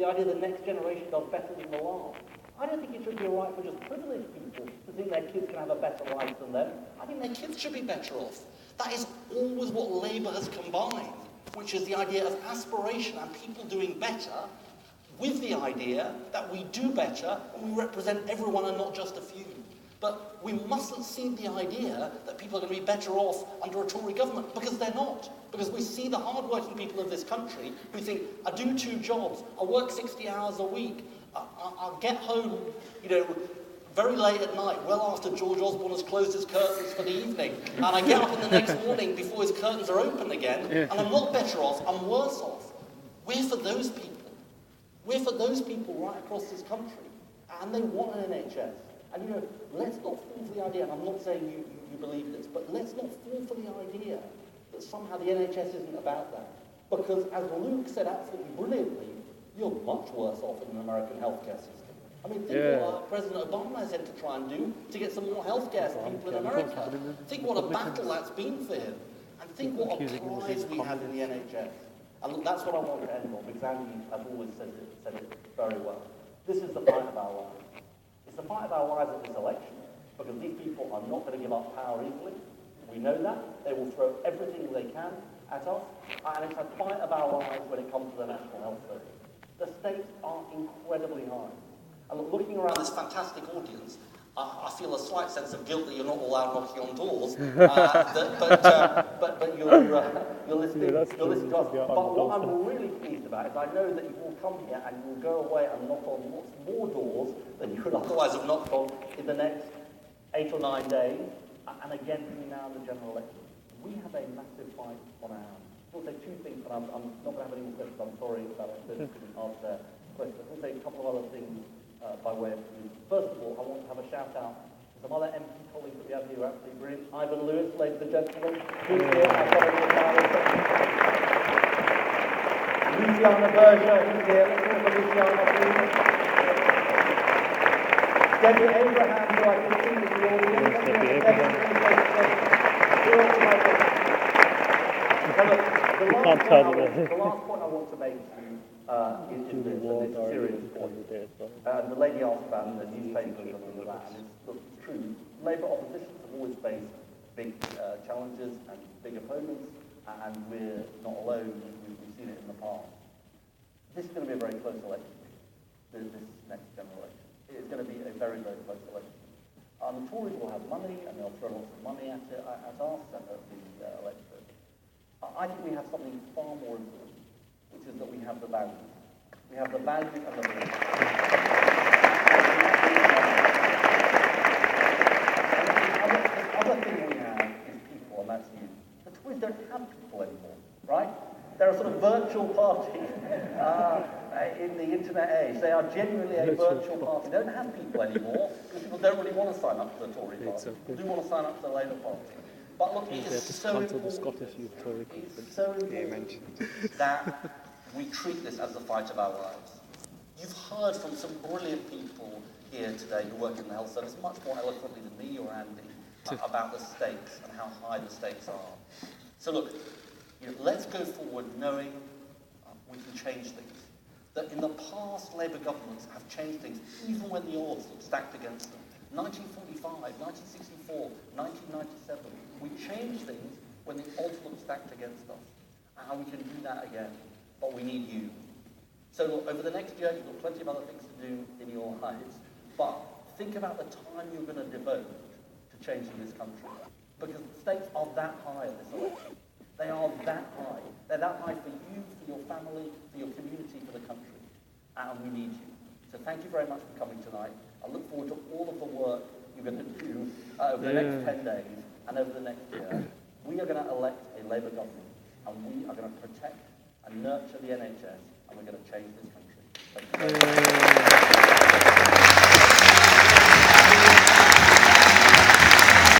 the idea the next generation does better than the last. I don't think it should be right for just privileged people to think their kids can have a better life than them. I think their kids should be better off. That is always what Labour has combined, which is the idea of aspiration and people doing better with the idea that we do better and we represent everyone and not just a few. But we mustn't see the idea that people are going to be better off under a Tory government, because they're not. Because we see the hard-working people of this country who think, I do 2 jobs, I work 60 hours a week, I'll get home, very late at night, well after George Osborne has closed his curtains for the evening, and I get up in the next morning before his curtains are open again, and I'm not better off, I'm worse off. We're for those people. We're for those people right across this country, and they want an NHS. And let's not fall for the idea, and I'm not saying you believe this, but let's not fall for the idea that somehow the NHS isn't about that. Because as Luke said absolutely brilliantly, you're much worse off in an American healthcare system. I mean, think what President Obama has had to try and do to get some more healthcare for people in America. Think what a battle that's been for him. And think what a prize we have in the NHS. And look, that's what I want to end on, because Andy has always said it very well. This is the fight of our lives. It's the fight of our lives at this election, because these people are not going to give up power easily. We know that. They will throw everything they can at us. And it's a fight of our lives when it comes to the National Health Service. The stakes are incredibly high. And looking around this fantastic audience, I feel a slight sense of guilt that you're not allowed knocking on doors, but you're listening to us. But what I'm really pleased about is I know that you will come here and you will go away and knock on lots more doors than you would otherwise have knocked on in the next 8 or 9 days, and again between now and the general election. We have a massive fight on our hands. I'll say 2 things, and I'm not going to have any more questions. I'm sorry about it, I couldn't answer their questions. I'll say a couple of other things by way of conclusion. First of all, I want to have a shout out to some other MP colleagues that we have here who are absolutely brilliant. Ivan Lewis, ladies and gentlemen, who's here. Luciana Berger, who's here. Let's call for Luciana, please. Debbie Abraham, who I can see in the audience. Debbie Abraham. The last point I want to make to you is this, and it's a serious point. The lady asked about the newspapers and all of that, and it's true. Labour oppositions have always faced big challenges and big opponents, and we're not alone. We've seen it in the past. This is going to be a very close election, this next general election. It's going to be a very, very close election. The Tories will have money, and they'll throw lots of money at us and at the electorate. I think we have something far more important, which is that we have the values. We have the values and the beliefs. The other thing we have is people, and that's you. The Tories don't have people anymore, right? They're a sort of virtual party in the internet age. They are genuinely a virtual party. They don't have people anymore because people don't really want to sign up to the Tory party. People do want to sign up to the Labour Party. But look, it is so important, that we treat this as the fight of our lives. You've heard from some brilliant people here today who work in the health service, much more eloquently than me or Andy, about the stakes and how high the stakes are. So look, let's go forward knowing we can change things. That in the past, Labour governments have changed things, even when the odds look stacked against them. 1945, 1964, 1997. We change things when the odds look stacked against us. And we can do that again. But we need you. So look, over the next year, you've got plenty of other things to do in your lives. But think about the time you're going to devote to changing this country. Because the stakes are that high at this election. They are that high. They're that high for you, for your family, for your community, for the country. And we need you. So thank you very much for coming tonight. I look forward to all of the work you're going to do over the next 10 days and over the next year. We are going to elect a Labour government, and we are going to protect and nurture the NHS, and we're going to change this country. Thank you very much.